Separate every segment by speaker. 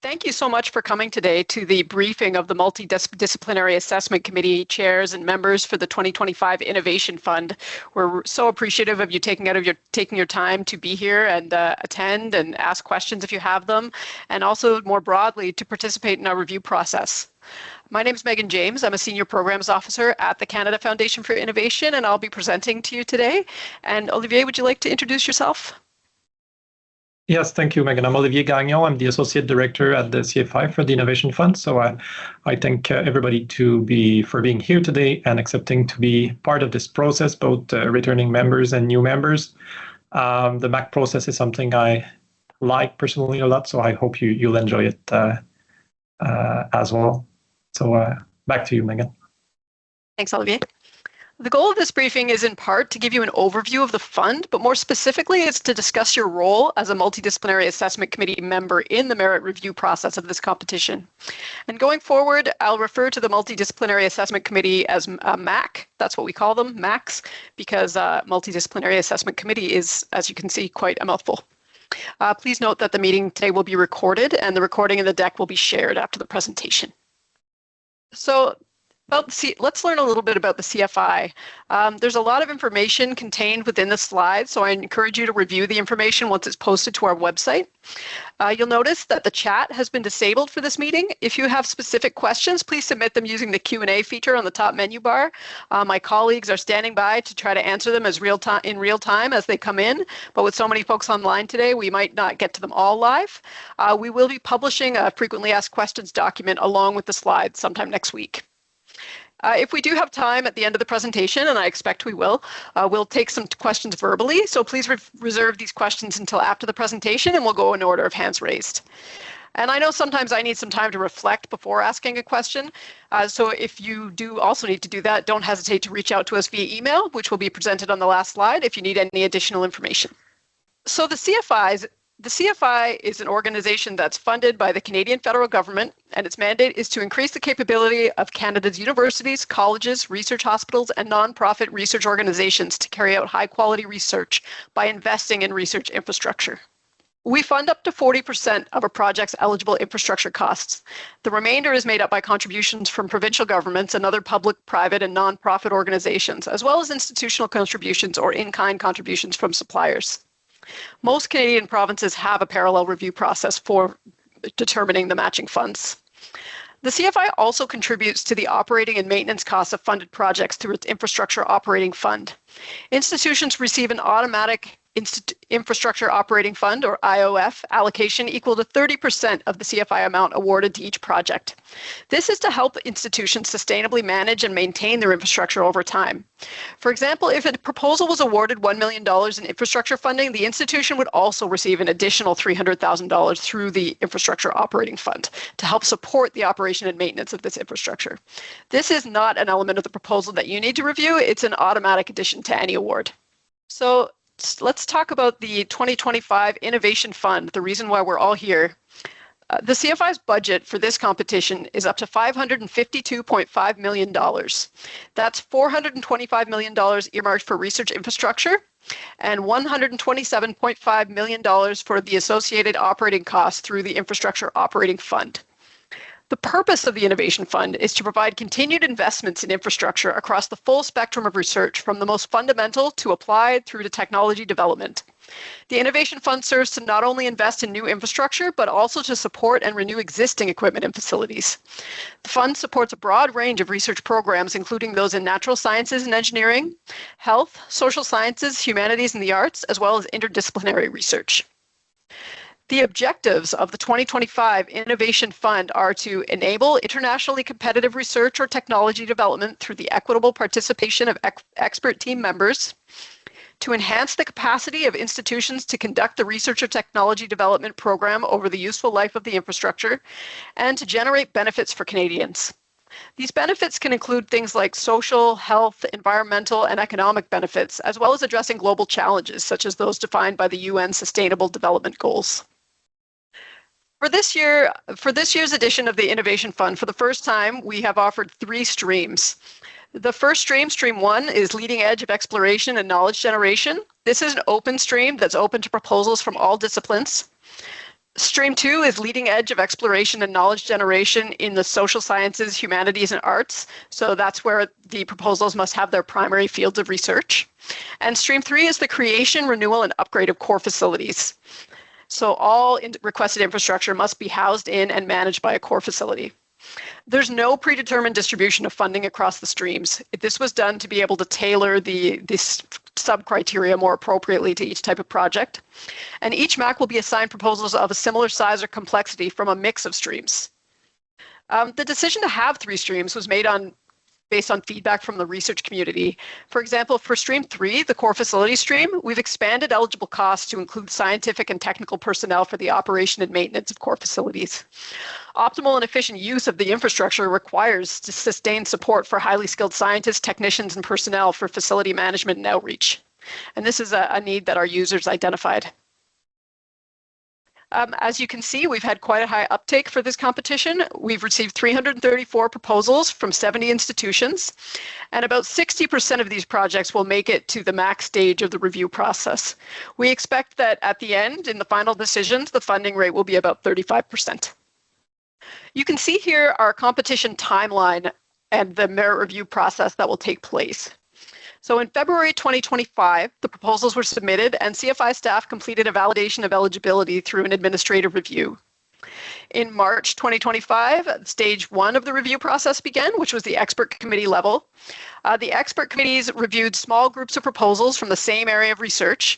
Speaker 1: Thank you so much for coming today to the briefing of the Multidisciplinary Assessment Committee chairs and members for the 2025 Innovation Fund. We're so appreciative of you taking your time to be here and attend and ask questions if you have them, and also more broadly to participate in our review process. My name is Megan James. I'm a Senior Programs Officer at the Canada Foundation for Innovation, and I'll be presenting to you today. And Olivier, would you like to introduce yourself?
Speaker 2: Yes, thank you, Megan. I'm Olivier Gagnon. I'm the Associate Director at the CFI for the Innovation Fund. So I thank everybody for being here today and accepting to be part of this process, both returning members and new members. The MAC process is something I like personally a lot, so I hope you'll enjoy it as well. So back to you, Megan.
Speaker 1: Thanks, Olivier. The goal of this briefing is in part to give you an overview of the fund, but more specifically, it's to discuss your role as a Multidisciplinary Assessment Committee member in the merit review process of this competition. And going forward, I'll refer to the Multidisciplinary Assessment Committee as MAC. That's what we call them, MACs, because Multidisciplinary Assessment Committee is, as you can see, quite a mouthful. Please note that the meeting today will be recorded, and the recording and the deck will be shared after the presentation. So, let's learn a little bit about the CFI. There's a lot of information contained within the slides, so I encourage you to review the information once it's posted to our website. You'll notice that the chat has been disabled for this meeting. If you have specific questions, please submit them using the Q&A feature on the top menu bar. My colleagues are standing by to try to answer them in real time as they come in, but with so many folks online today, we might not get to them all live. We will be publishing a frequently asked questions document along with the slides sometime next week. If we do have time at the end of the presentation, and I expect we will, we'll take some questions verbally. So please reserve these questions until after the presentation, and we'll go in order of hands raised. And I know sometimes I need some time to reflect before asking a question. So if you do also need to do that, don't hesitate to reach out to us via email, which will be presented on the last slide if you need any additional information. So the CFI is an organization that's funded by the Canadian federal government, and its mandate is to increase the capability of Canada's universities, colleges, research hospitals, and nonprofit research organizations to carry out high-quality research by investing in research infrastructure. We fund up to 40% of a project's eligible infrastructure costs. The remainder is made up by contributions from provincial governments and other public, private, and nonprofit organizations, as well as institutional contributions or in-kind contributions from suppliers. Most Canadian provinces have a parallel review process for determining the matching funds. The CFI also contributes to the operating and maintenance costs of funded projects through its Infrastructure Operating Fund. Institutions receive an automatic Infrastructure Operating Fund, or IOF, allocation equal to 30% of the CFI amount awarded to each project. This is to help institutions sustainably manage and maintain their infrastructure over time. For example, if a proposal was awarded $1 million in infrastructure funding, the institution would also receive an additional $300,000 through the Infrastructure Operating Fund to help support the operation and maintenance of this infrastructure. This is not an element of the proposal that you need to review. It's an automatic addition to any award. So let's talk about the 2025 Innovation Fund, the reason why we're all here. The CFI's budget for this competition is up to $552.5 million. That's $425 million earmarked for research infrastructure and $127.5 million for the associated operating costs through the Infrastructure Operating Fund. The purpose of the Innovation Fund is to provide continued investments in infrastructure across the full spectrum of research, from the most fundamental to applied through to technology development. The Innovation Fund serves to not only invest in new infrastructure, but also to support and renew existing equipment and facilities. The fund supports a broad range of research programs, including those in natural sciences and engineering, health, social sciences, humanities, and the arts, as well as interdisciplinary research. The objectives of the 2025 Innovation Fund are to enable internationally competitive research or technology development through the equitable participation of expert team members, to enhance the capacity of institutions to conduct the research or technology development program over the useful life of the infrastructure, and to generate benefits for Canadians. These benefits can include things like social, health, environmental, and economic benefits, as well as addressing global challenges, such as those defined by the UN Sustainable Development Goals. For this year's edition of the Innovation Fund, for the first time, we have offered 3 streams. The first stream, Stream 1, is Leading Edge of Exploration and Knowledge Generation. This is an open stream that's open to proposals from all disciplines. Stream 2 is leading edge of exploration and knowledge generation in the social sciences, humanities, and arts. So that's where the proposals must have their primary fields of research. And Stream 3 is the creation, renewal, and upgrade of core facilities. So all requested infrastructure must be housed in and managed by a core facility. There's no predetermined distribution of funding across the streams. This was done to be able to tailor this sub-criteria more appropriately to each type of project. And each MAC will be assigned proposals of a similar size or complexity from a mix of streams. The decision to have 3 streams was made based on feedback from the research community. For example, for Stream 3, the core facility stream, we've expanded eligible costs to include scientific and technical personnel for the operation and maintenance of core facilities. Optimal and efficient use of the infrastructure requires to sustain support for highly skilled scientists, technicians, and personnel for facility management and outreach. And this is a need that our users identified. As you can see, we've had quite a high uptake for this competition. We've received 334 proposals from 70 institutions, and about 60% of these projects will make it to the MAC stage of the review process. We expect that at the end, in the final decisions, the funding rate will be about 35%. You can see here our competition timeline and the merit review process that will take place. So in February 2025, the proposals were submitted and CFI staff completed a validation of eligibility through an administrative review. In March 2025, stage 1 of the review process began, which was the expert committee level. The expert committees reviewed small groups of proposals from the same area of research,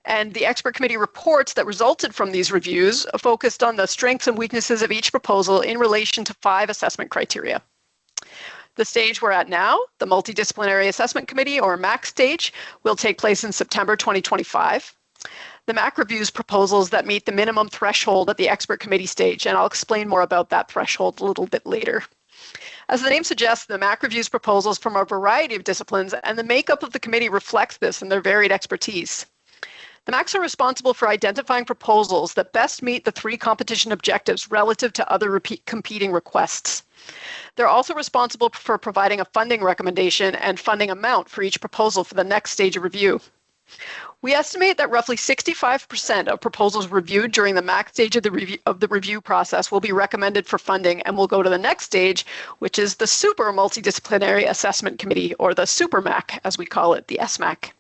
Speaker 1: and the expert committee reports that resulted from these reviews focused on the strengths and weaknesses of each proposal in relation to 5 assessment criteria. The stage we're at now, the Multidisciplinary Assessment Committee, or MAC stage, will take place in September 2025. The MAC reviews proposals that meet the minimum threshold at the expert committee stage, and I'll explain more about that threshold a little bit later. As the name suggests, the MAC reviews proposals from a variety of disciplines, and the makeup of the committee reflects this in their varied expertise. The MACs are responsible for identifying proposals that best meet the 3 competition objectives relative to other competing requests. They're also responsible for providing a funding recommendation and funding amount for each proposal for the next stage of review. We estimate that roughly 65% of proposals reviewed during the MAC stage of the review process will be recommended for funding and will go to the next stage, which is the Super Multidisciplinary Assessment Committee, or the Super MAC, as we call it, the SMAC.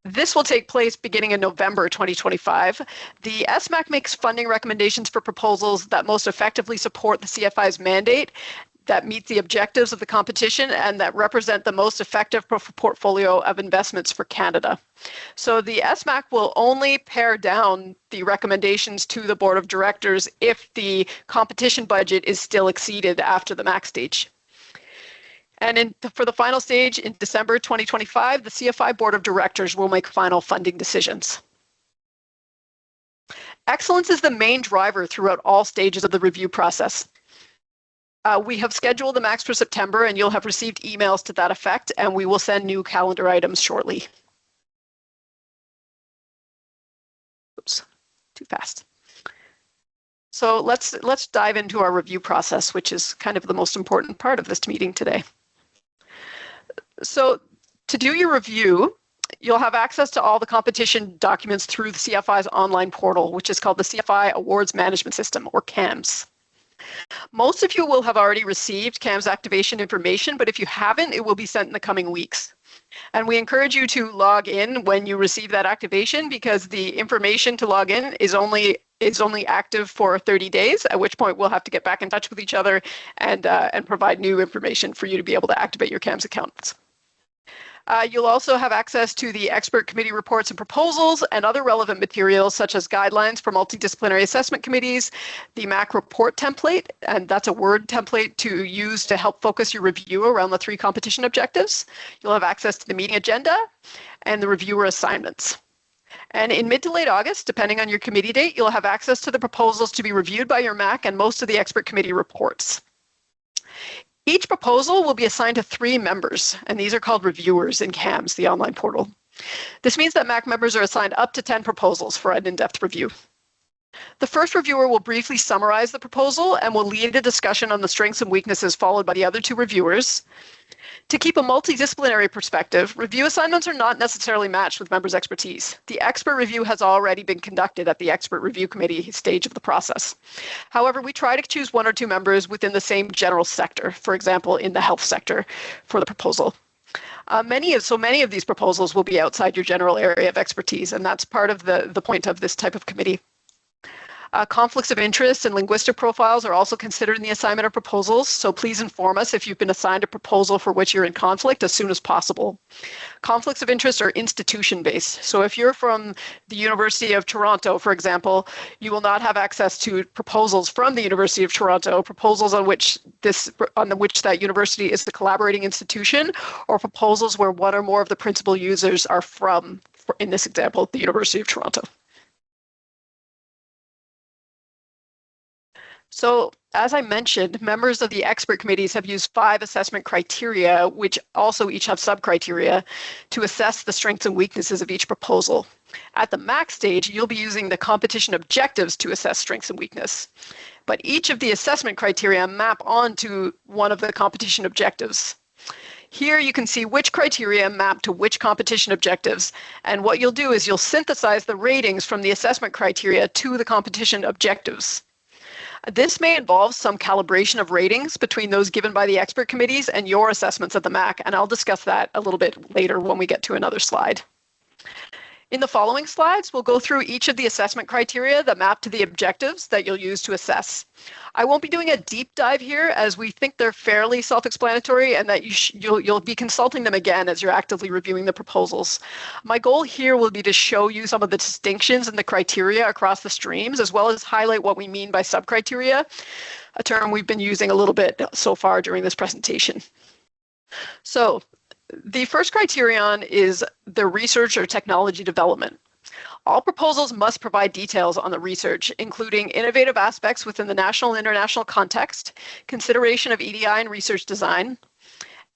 Speaker 1: This will take place beginning in November 2025. The SMAC makes funding recommendations for proposals that most effectively support the CFI's mandate, that meet the objectives of the competition, and that represent the most effective portfolio of investments for Canada. So the SMAC will only pare down the recommendations to the Board of Directors if the competition budget is still exceeded after the MAC stage. And for the final stage in December 2025, the CFI Board of Directors will make final funding decisions. Excellence is the main driver throughout all stages of the review process. We have scheduled the MACs for September, and you'll have received emails to that effect, and we will send new calendar items shortly. Oops, too fast. So let's dive into our review process, which is kind of the most important part of this meeting today. So to do your review, you'll have access to all the competition documents through the CFI's online portal, which is called the CFI Awards Management System, or CAMS. Most of you will have already received CAMS activation information, but if you haven't, it will be sent in the coming weeks. And we encourage you to log in when you receive that activation, because the information to log in is only active for 30 days, at which point we'll have to get back in touch with each other and provide new information for you to be able to activate your CAMS accounts. You'll also have access to the expert committee reports and proposals and other relevant materials, such as guidelines for multidisciplinary assessment committees, the MAC report template, and that's a Word template to use to help focus your review around the 3 competition objectives. You'll have access to the meeting agenda and the reviewer assignments. And in mid to late August, depending on your committee date, you'll have access to the proposals to be reviewed by your MAC and most of the expert committee reports. Each proposal will be assigned to 3 members, and these are called reviewers in CAMS, the online portal. This means that MAC members are assigned up to 10 proposals for an in-depth review. The first reviewer will briefly summarize the proposal and will lead a discussion on the strengths and weaknesses, followed by the other 2 reviewers. To keep a multidisciplinary perspective, review assignments are not necessarily matched with members' expertise. The expert review has already been conducted at the expert review committee stage of the process. However, we try to choose 1 or 2 members within the same general sector, for example, in the health sector for the proposal. Many of these proposals will be outside your general area of expertise, and that's part of the point of this type of committee. Conflicts of interest and linguistic profiles are also considered in the assignment of proposals, so please inform us if you've been assigned a proposal for which you're in conflict as soon as possible. Conflicts of interest are institution-based, so if you're from the University of Toronto, for example, you will not have access to proposals from the University of Toronto, proposals on which that university is the collaborating institution, or proposals where 1 or more of the principal users are from, in this example, the University of Toronto. So, as I mentioned, members of the expert committees have used 5 assessment criteria, which also each have sub-criteria, to assess the strengths and weaknesses of each proposal. At the MAC stage, you'll be using the competition objectives to assess strengths and weakness. But each of the assessment criteria map onto one of the competition objectives. Here you can see which criteria map to which competition objectives, and what you'll do is you'll synthesize the ratings from the assessment criteria to the competition objectives. This may involve some calibration of ratings between those given by the expert committees and your assessments at the MAC, and I'll discuss that a little bit later when we get to another slide. In the following slides, we'll go through each of the assessment criteria that map to the objectives that you'll use to assess. I won't be doing a deep dive here as we think they're fairly self-explanatory and that you'll be consulting them again as you're actively reviewing the proposals. My goal here will be to show you some of the distinctions in the criteria across the streams, as well as highlight what we mean by sub-criteria, a term we've been using a little bit so far during this presentation. So, the first criterion is the research or technology development. All proposals must provide details on the research, including innovative aspects within the national and international context, consideration of EDI and research design.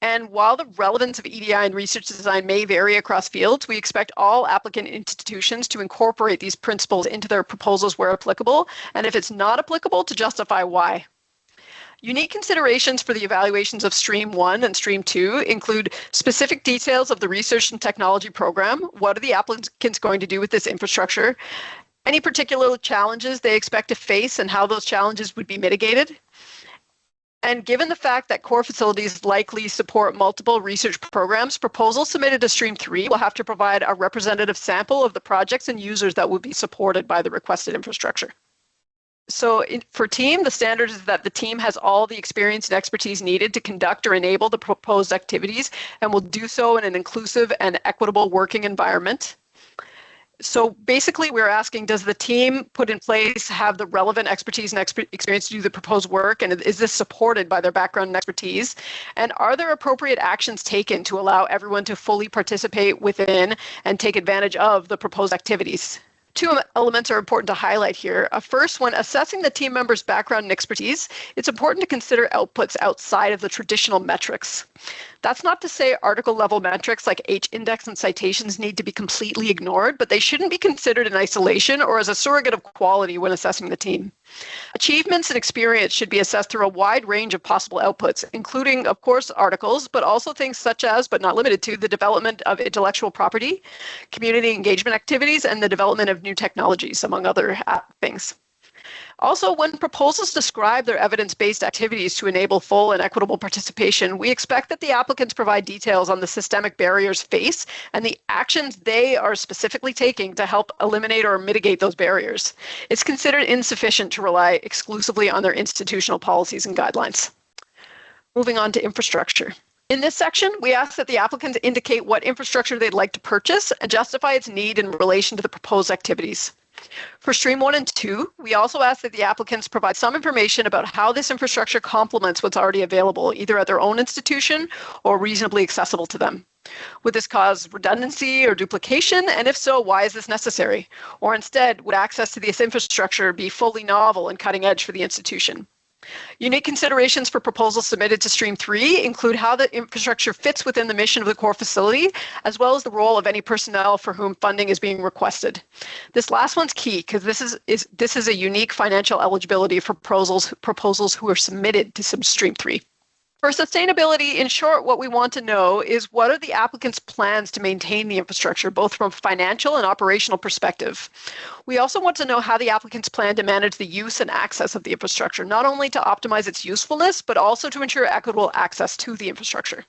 Speaker 1: And while the relevance of EDI and research design may vary across fields, we expect all applicant institutions to incorporate these principles into their proposals where applicable, and if it's not applicable, to justify why. Unique considerations for the evaluations of Stream 1 and Stream 2 include specific details of the research and technology program. What are the applicants going to do with this infrastructure? Any particular challenges they expect to face and how those challenges would be mitigated? And given the fact that core facilities likely support multiple research programs, proposals submitted to Stream 3 will have to provide a representative sample of the projects and users that will be supported by the requested infrastructure. So for team, the standard is that the team has all the experience and expertise needed to conduct or enable the proposed activities and will do so in an inclusive and equitable working environment. So basically, we're asking, does the team put in place have the relevant expertise and experience to do the proposed work? And is this supported by their background and expertise? And are there appropriate actions taken to allow everyone to fully participate within and take advantage of the proposed activities? 2 elements are important to highlight here. First, when assessing the team member's background and expertise, it's important to consider outputs outside of the traditional metrics. That's not to say article level metrics like H-index and citations need to be completely ignored, but they shouldn't be considered in isolation or as a surrogate of quality when assessing the team. Achievements and experience should be assessed through a wide range of possible outputs, including, of course, articles, but also things such as, but not limited to, the development of intellectual property, community engagement activities, and the development of new technologies, among other things. Also, when proposals describe their evidence-based activities to enable full and equitable participation, we expect that the applicants provide details on the systemic barriers faced and the actions they are specifically taking to help eliminate or mitigate those barriers. It's considered insufficient to rely exclusively on their institutional policies and guidelines. Moving on to infrastructure. In this section, we ask that the applicants indicate what infrastructure they'd like to purchase and justify its need in relation to the proposed activities. For Stream 1 and 2, we also ask that the applicants provide some information about how this infrastructure complements what's already available, either at their own institution or reasonably accessible to them. Would this cause redundancy or duplication? And if so, why is this necessary? Or instead, would access to this infrastructure be fully novel and cutting edge for the institution? Unique considerations for proposals submitted to Stream 3 include how the infrastructure fits within the mission of the core facility, as well as the role of any personnel for whom funding is being requested. This last one's key because this is a unique financial eligibility for proposals who are submitted to Stream 3. For sustainability, in short, what we want to know is what are the applicants' plans to maintain the infrastructure, both from a financial and operational perspective. We also want to know how the applicants plan to manage the use and access of the infrastructure, not only to optimize its usefulness, but also to ensure equitable access to the infrastructure.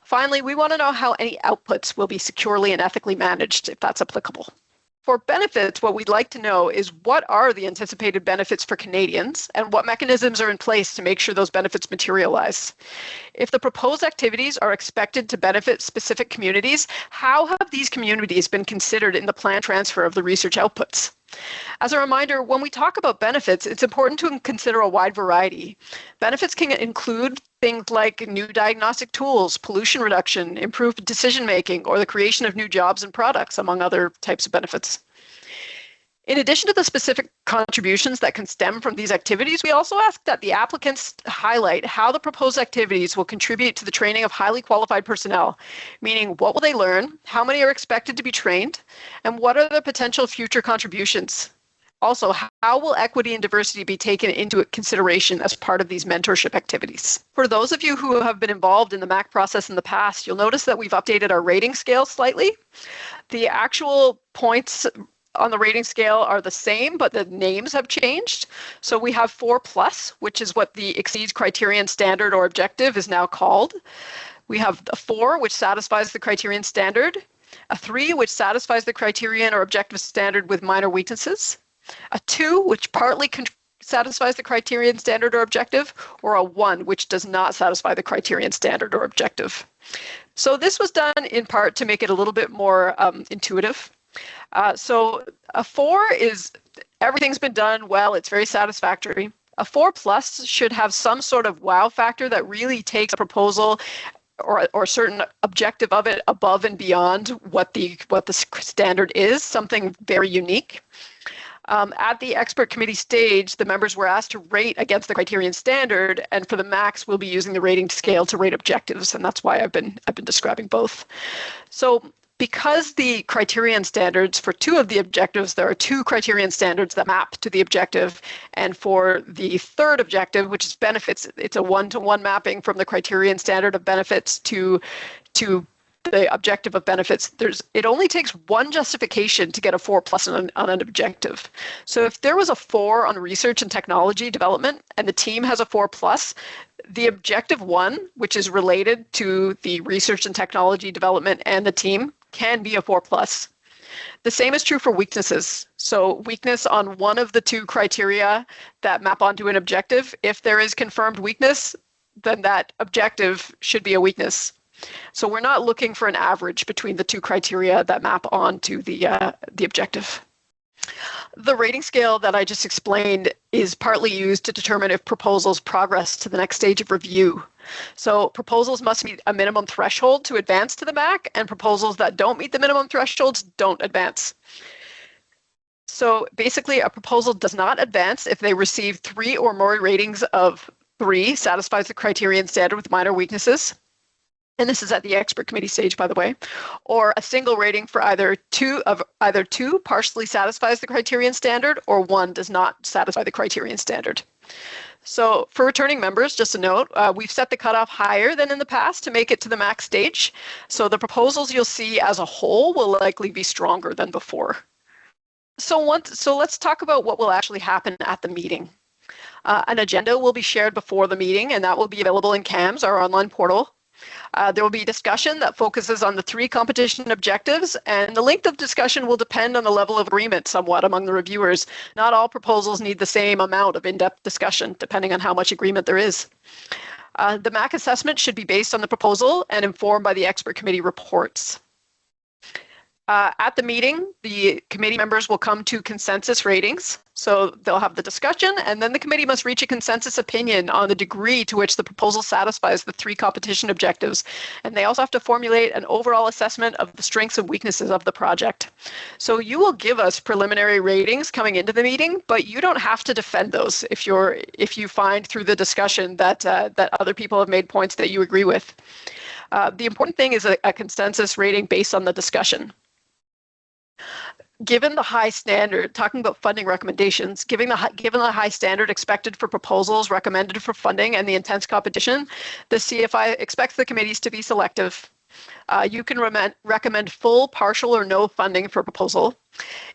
Speaker 1: Finally, we want to know how any outputs will be securely and ethically managed, if that's applicable. For benefits, what we'd like to know is what are the anticipated benefits for Canadians and what mechanisms are in place to make sure those benefits materialize. If the proposed activities are expected to benefit specific communities, how have these communities been considered in the planned transfer of the research outputs? As a reminder, when we talk about benefits, it's important to consider a wide variety. Benefits can include things like new diagnostic tools, pollution reduction, improved decision-making, or the creation of new jobs and products, among other types of benefits. In addition to the specific contributions that can stem from these activities, we also ask that the applicants highlight how the proposed activities will contribute to the training of highly qualified personnel, meaning what will they learn, how many are expected to be trained, and what are the potential future contributions. Also, how will equity and diversity be taken into consideration as part of these mentorship activities? For those of you who have been involved in the MAC process in the past, you'll notice that we've updated our rating scale slightly. The actual points on the rating scale are the same, but the names have changed. So we have 4+, which is what the exceeds criterion standard or objective is now called. We have a 4, which satisfies the criterion standard, a 3, which satisfies the criterion or objective standard with minor weaknesses, a 2, which partly satisfies the criterion standard or objective, or a 1, which does not satisfy the criterion standard or objective. So this was done in part to make it a little bit more intuitive. So a 4 is everything's been done well, it's very satisfactory. A 4+ should have some sort of wow factor that really takes a proposal or a certain objective of it above and beyond what the standard is, something very unique. At the expert committee stage, the members were asked to rate against the criterion standard, and for the max, we'll be using the rating scale to rate objectives, and that's why I've been describing both. So because the criterion standards for 2 of the objectives, there are 2 criterion standards that map to the objective, and for the third objective, which is benefits, it's a 1-to-1 mapping from the criterion standard of benefits to the objective of benefits. It only takes 1 justification to get a 4+ on an objective. So if there was a 4 on research and technology development and the team has a 4+, the objective 1, which is related to the research and technology development and the team, can be a 4+. The same is true for weaknesses. So weakness on one of the 2 criteria that map onto an objective, if there is confirmed weakness, then that objective should be a weakness. So we're not looking for an average between the 2 criteria that map onto the objective. The rating scale that I just explained is partly used to determine if proposals progress to the next stage of review. So proposals must meet a minimum threshold to advance to the MAC, and proposals that don't meet the minimum thresholds don't advance. So basically, a proposal does not advance if they receive 3 or more ratings of 3, satisfies the criterion standard with minor weaknesses. And this is at the expert committee stage, by the way, or a single rating for either two partially satisfies the criterion standard, or 1 does not satisfy the criterion standard. So for returning members, just a note, we've set the cutoff higher than in the past to make it to the max stage. So the proposals you'll see as a whole will likely be stronger than before. So let's talk about what will actually happen at the meeting. An agenda will be shared before the meeting, and that will be available in CAMS, our online portal. There will be discussion that focuses on the 3 competition objectives, and the length of discussion will depend on the level of agreement somewhat among the reviewers. Not all proposals need the same amount of in-depth discussion, depending on how much agreement there is. The MAC assessment should be based on the proposal and informed by the expert committee reports. At the meeting, the committee members will come to consensus ratings. So they'll have the discussion, and then the committee must reach a consensus opinion on the degree to which the proposal satisfies the 3 competition objectives. And they also have to formulate an overall assessment of the strengths and weaknesses of the project. So you will give us preliminary ratings coming into the meeting, but you don't have to defend those if you find through the discussion that other people have made points that you agree with. The important thing is a consensus rating based on the discussion. given the high standard, talking about funding recommendations, given the high standard expected for proposals recommended for funding and the intense competition, the CFI expects the committees to be selective. You can recommend full, partial, or no funding for a proposal.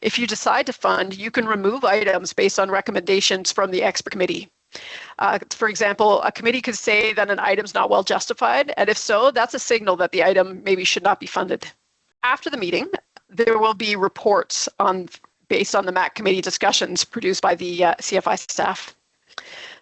Speaker 1: If you decide to fund, you can remove items based on recommendations from the expert committee. For example, a committee could say that an item's not well justified, and if so, that's a signal that the item maybe should not be funded. After the meeting, there will be reports based on the MAC committee discussions produced by the CFI staff.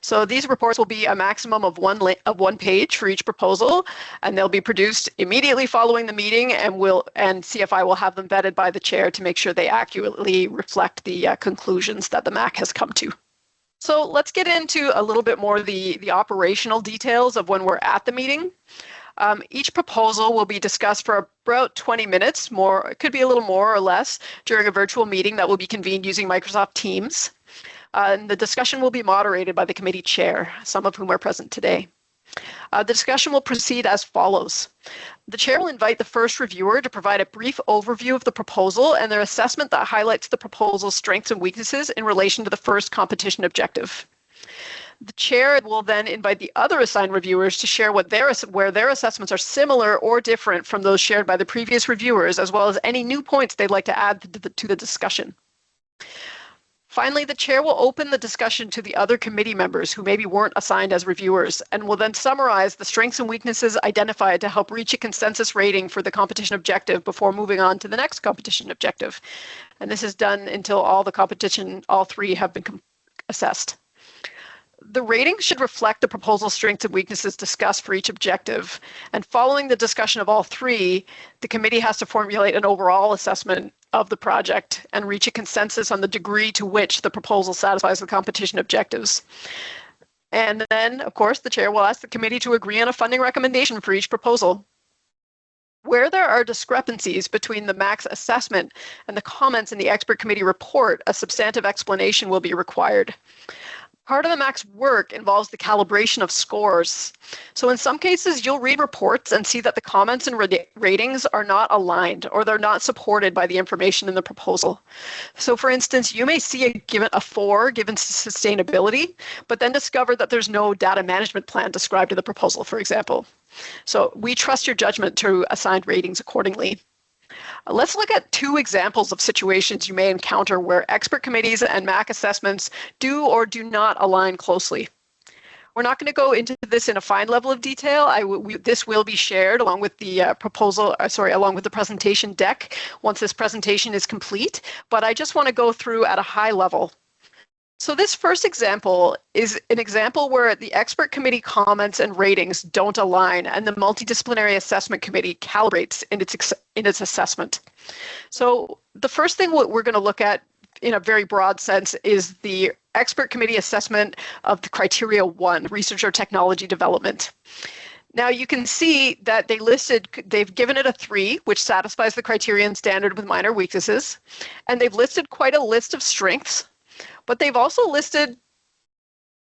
Speaker 1: So these reports will be a maximum of one page for each proposal, and they'll be produced immediately following the meeting, and CFI will have them vetted by the chair to make sure they accurately reflect the conclusions that the MAC has come to. So let's get into a little bit more the operational details of when we're at the meeting. Each proposal will be discussed for about 20 minutes, it could be a little more or less, during a virtual meeting that will be convened using Microsoft Teams. And the discussion will be moderated by the committee chair, some of whom are present today. The discussion will proceed as follows. The chair will invite the first reviewer to provide a brief overview of the proposal and their assessment that highlights the proposal's strengths and weaknesses in relation to the first competition objective. The chair will then invite the other assigned reviewers to share where their assessments are similar or different from those shared by the previous reviewers, as well as any new points they'd like to add to the discussion. Finally, the chair will open the discussion to the other committee members who maybe weren't assigned as reviewers, and will then summarize the strengths and weaknesses identified to help reach a consensus rating for the competition objective before moving on to the next competition objective. And this is done until all three have been assessed. The rating should reflect the proposal's strengths and weaknesses discussed for each objective. And following the discussion of all three, the committee has to formulate an overall assessment of the project and reach a consensus on the degree to which the proposal satisfies the competition objectives. And then, of course, the chair will ask the committee to agree on a funding recommendation for each proposal. Where there are discrepancies between the MAC's assessment and the comments in the expert committee report, a substantive explanation will be required. Part of the MAC's work involves the calibration of scores. So in some cases, you'll read reports and see that the comments and ratings are not aligned, or they're not supported by the information in the proposal. So for instance, you may see a 4 given sustainability, but then discover that there's no data management plan described in the proposal, for example. So we trust your judgment to assign ratings accordingly. Let's look at 2 examples of situations you may encounter where expert committees and MAC assessments do or do not align closely. We're not going to go into this in a fine level of detail. This will be shared along with the along with the presentation deck once this presentation is complete, but I just want to go through at a high level. So this first example is an example where the expert committee comments and ratings don't align, and the multidisciplinary assessment committee calibrates in its assessment. So the first thing we're going to look at in a very broad sense is the expert committee assessment of the criteria 1, research or technology development. Now you can see that they've given it a 3, which satisfies the criterion standard with minor weaknesses, and they've listed quite a list of strengths. But they've also listed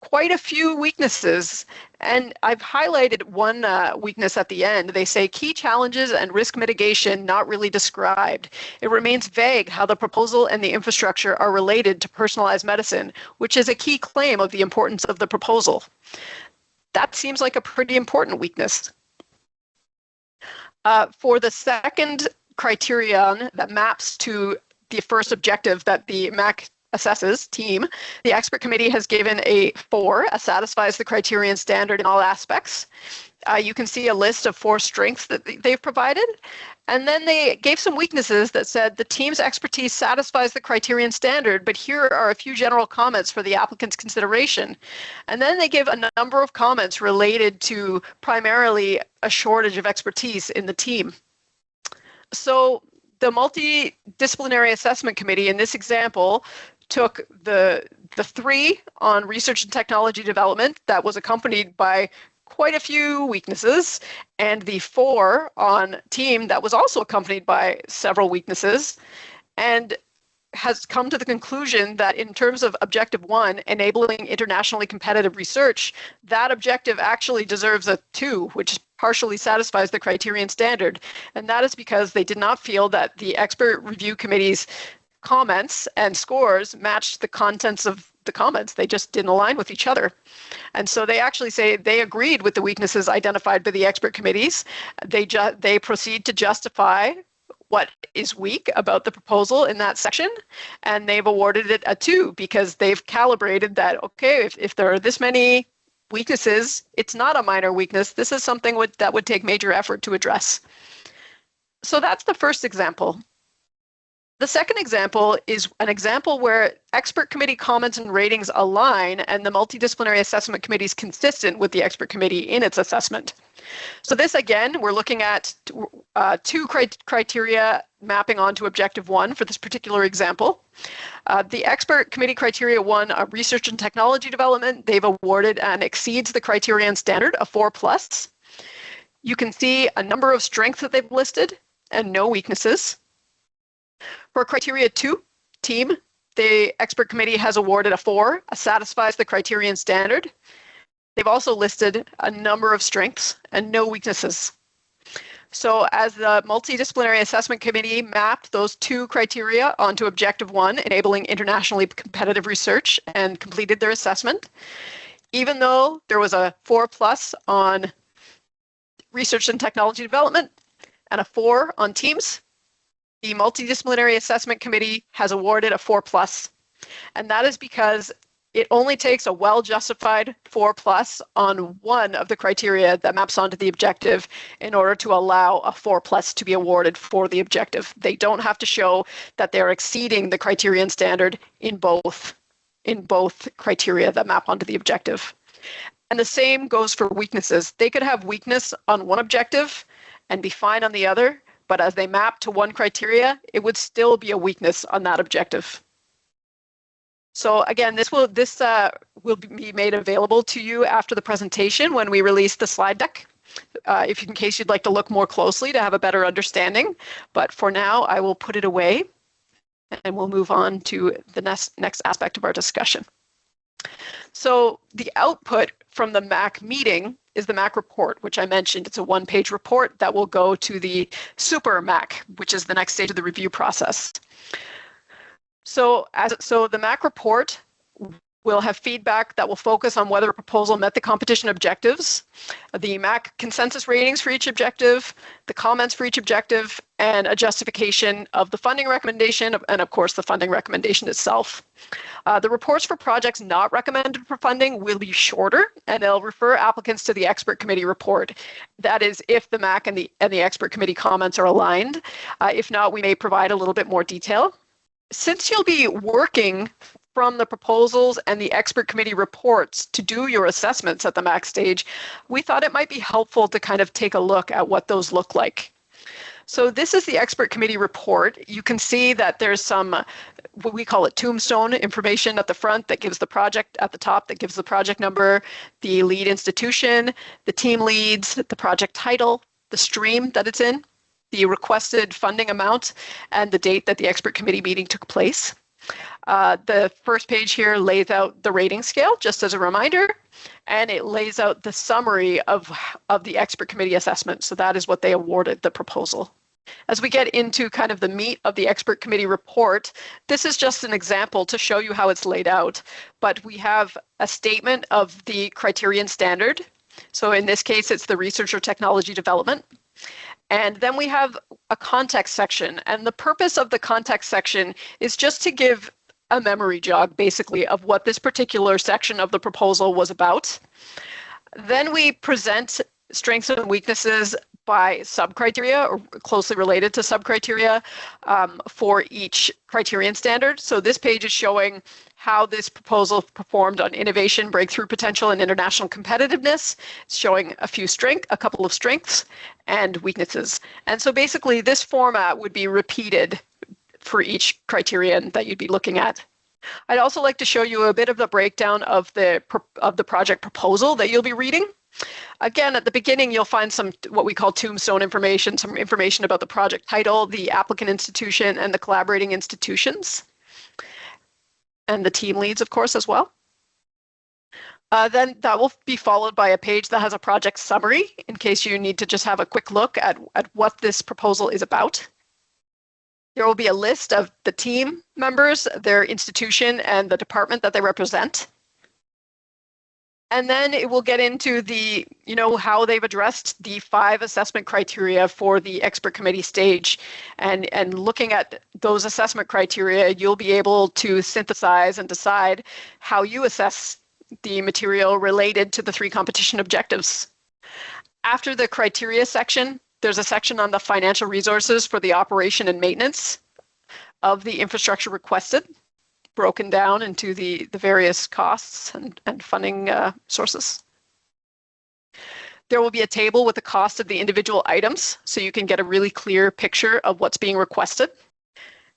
Speaker 1: quite a few weaknesses, and I've highlighted one weakness at the end. They say key challenges and risk mitigation not really described. It remains vague how the proposal and the infrastructure are related to personalized medicine, which is a key claim of the importance of the proposal. That seems like a pretty important weakness. For the second criterion that maps to the first objective that the MAC assesses team, the expert committee has given a 4, satisfies the criterion standard in all aspects. You can see a list of 4 strengths that they've provided. And then they gave some weaknesses that said the team's expertise satisfies the criterion standard, but here are a few general comments for the applicant's consideration. And then they give a number of comments related to primarily a shortage of expertise in the team. So the multidisciplinary assessment committee in this example took the 3 on research and technology development that was accompanied by quite a few weaknesses, and the 4 on team that was also accompanied by several weaknesses, and has come to the conclusion that in terms of objective 1, enabling internationally competitive research, that objective actually deserves a 2, which partially satisfies the criterion standard. And that is because they did not feel that the expert review committee's comments and scores matched the contents of the comments. They just didn't align with each other. And so they actually say they agreed with the weaknesses identified by the expert committees. They proceed to justify what is weak about the proposal in that section, and they've awarded it a 2 because they've calibrated that, okay, if there are this many weaknesses, it's not a minor weakness. This is something that would take major effort to address. So that's the first example. The second example is an example where expert committee comments and ratings align and the multidisciplinary assessment committee is consistent with the expert committee in its assessment. So this, again, we're looking at 2 criteria mapping onto objective 1 for this particular example. The expert committee criteria 1, research and technology development, they've awarded and exceeds the criterion standard, a 4+. You can see a number of strengths that they've listed and no weaknesses. For criteria 2, team, the expert committee has awarded a 4, satisfies the criterion standard. They've also listed a number of strengths and no weaknesses. So as the multidisciplinary assessment committee mapped those 2 criteria onto objective 1, enabling internationally competitive research, and completed their assessment, even though there was a 4+ on research and technology development and a 4 on teams, the Multidisciplinary Assessment Committee has awarded a 4+, and that is because it only takes a well-justified 4+ on one of the criteria that maps onto the objective in order to allow a 4+ to be awarded for the objective. They don't have to show that they're exceeding the criterion standard in both criteria that map onto the objective. And the same goes for weaknesses. They could have weakness on one objective and be fine on the other, but as they map to one criteria, it would still be a weakness on that objective. So again, this will be made available to you after the presentation when we release the slide deck, in case you'd like to look more closely to have a better understanding. But for now, I will put it away and we'll move on to the next aspect of our discussion. So the output from the MAC meeting is the MAC report, which I mentioned. It's a 1-page report that will go to the Super MAC, which is the next stage of the review process. So the MAC report will have feedback that will focus on whether a proposal met the competition objectives, the MAC consensus ratings for each objective, the comments for each objective, and a justification of the funding recommendation, and of course the funding recommendation itself. The reports for projects not recommended for funding will be shorter, and they'll refer applicants to the expert committee report. That is, if the MAC and the expert committee comments are aligned. If not, we may provide a little bit more detail. Since you'll be working from the proposals and the expert committee reports to do your assessments at the MAC stage, we thought it might be helpful to kind of take a look at what those look like. So this is the expert committee report. You can see that there's some, what we call it tombstone information at the front that gives the project, at the top that gives the project number, the lead institution, the team leads, the project title, the stream that it's in, the requested funding amount, and the date that the expert committee meeting took place. The first page here lays out the rating scale, just as a reminder, and it lays out the summary of the expert committee assessment. So that is what they awarded the proposal. As we get into kind of the meat of the expert committee report, this is just an example to show you how it's laid out. But we have a statement of the criterion standard. So in this case, it's the research or technology development. And then we have a context section. And the purpose of the context section is just to give a memory jog, basically, of what this particular section of the proposal was about. Then we present strengths and weaknesses by subcriteria or closely related to subcriteria for each criterion standard. So this page is showing how this proposal performed on innovation, breakthrough potential, and international competitiveness. It's showing a couple of strengths and weaknesses. And so basically this format would be repeated for each criterion that you'd be looking at. I'd also like to show you a bit of the breakdown of the project proposal that you'll be reading. Again, at the beginning, you'll find some what we call tombstone information, some information about the project title, the applicant institution, and the collaborating institutions, and the team leads, of course, as well. Then that will be followed by a page that has a project summary, in case you need to just have a quick look at what this proposal is about. There will be a list of the team members, their institution, and the department that they represent. And then it will get into the, how they've addressed the 5 assessment criteria for the expert committee stage. And looking at those assessment criteria, you'll be able to synthesize and decide how you assess the material related to the 3 competition objectives. After the criteria section, there's a section on the financial resources for the operation and maintenance of the infrastructure requested, broken down into the various costs and funding sources. There will be a table with the cost of the individual items, so you can get a really clear picture of what's being requested.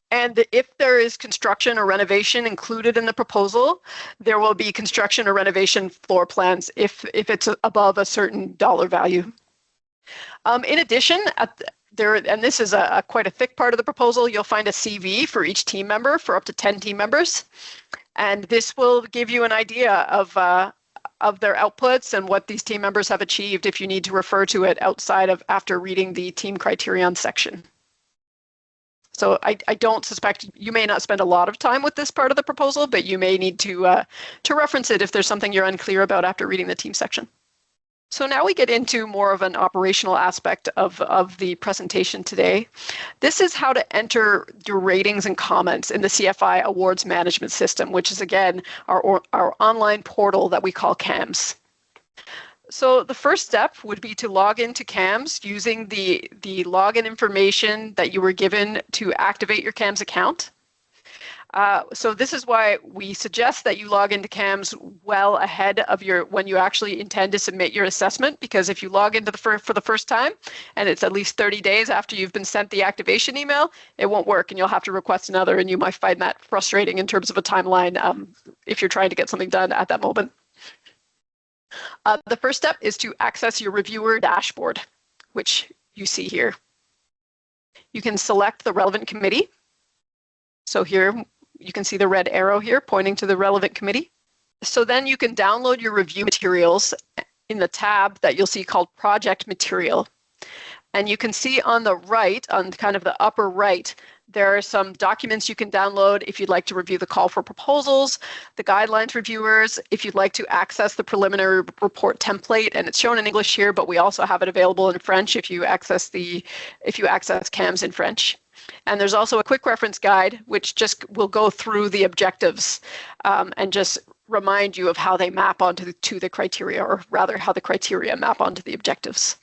Speaker 1: And if there is construction or renovation included in the proposal, there will be construction or renovation floor plans if it's above a certain dollar value. In addition, and this is quite a thick part of the proposal, you'll find a CV for each team member for up to 10 team members. And this will give you an idea of their outputs and what these team members have achieved if you need to refer to it after reading the team criterion section. So I don't suspect, you may not spend a lot of time with this part of the proposal, but you may need to reference it if there's something you're unclear about after reading the team section. So now we get into more of an operational aspect of the presentation today. This is how to enter your ratings and comments in the CFI awards management system, which is again our online portal that we call CAMS. So the first step would be to log into CAMS using the login information that you were given to activate your CAMS account. So this is why we suggest that you log into CAMS well ahead of when you actually intend to submit your assessment, because if you log into for the first time and it's at least 30 days after you've been sent the activation email, it won't work and you'll have to request another, and you might find that frustrating in terms of a timeline if you're trying to get something done at that moment. The first step is to access your reviewer dashboard, which you see here. You can select the relevant committee. So here, you can see the red arrow here pointing to the relevant committee. So then you can download your review materials in the tab that you'll see called Project Material. And you can see on the right, on kind of the upper right, there are some documents you can download if you'd like to review the call for proposals, the guidelines reviewers, if you'd like to access the preliminary report template, and it's shown in English here, but we also have it available in French if you access CAMS in French. And there's also a quick reference guide, which just will go through the objectives and just remind you of how they map onto the criteria, or rather how the criteria map onto the objectives.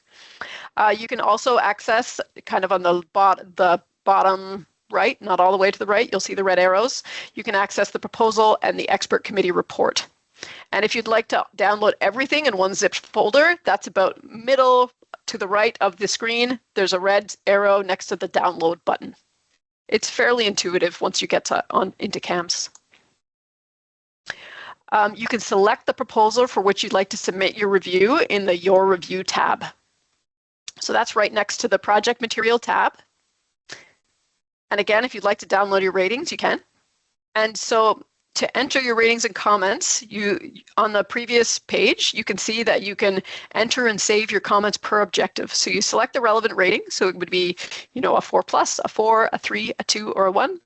Speaker 1: You can also access, kind of on the bottom right, not all the way to the right, you'll see the red arrows. You can access the proposal and the expert committee report. And if you'd like to download everything in one zipped folder, that's about middle to the right of the screen. There's a red arrow next to the download button. It's fairly intuitive once you get into CAMS. You can select the proposal for which you'd like to submit your review in the Your Review tab. So that's right next to the Project Material tab. And again, if you'd like to download your ratings, you can. And so to enter your ratings and comments, on the previous page, you can see that you can enter and save your comments per objective. So you select the relevant rating. So it would be, a 4+, a 4, a 3, a 2, or a 1.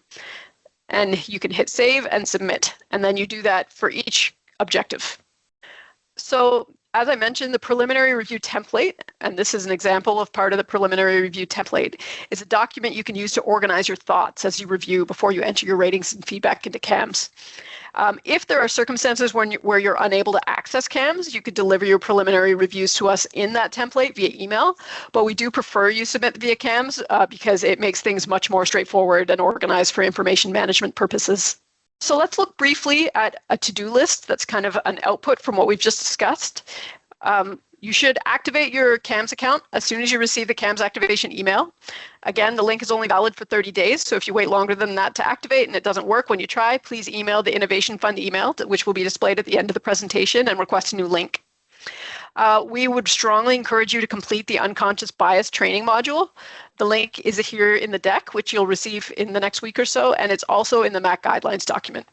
Speaker 1: And you can hit save and submit. And then you do that for each objective. So as I mentioned, the preliminary review template, and this is an example of part of the preliminary review template, is a document you can use to organize your thoughts as you review before you enter your ratings and feedback into CAMS. If there are circumstances where you're unable to access CAMS, you could deliver your preliminary reviews to us in that template via email, but we do prefer you submit via CAMS because it makes things much more straightforward and organized for information management purposes. So let's look briefly at a to-do list that's kind of an output from what we've just discussed. You should activate your CAMS account as soon as you receive the CAMS activation email. Again, the link is only valid for 30 days, so if you wait longer than that to activate and it doesn't work when you try, please email the Innovation Fund email, which will be displayed at the end of the presentation, and request a new link. We would strongly encourage you to complete the unconscious bias training module. The link is here in the deck, which you'll receive in the next week or so, and it's also in the MAC guidelines document.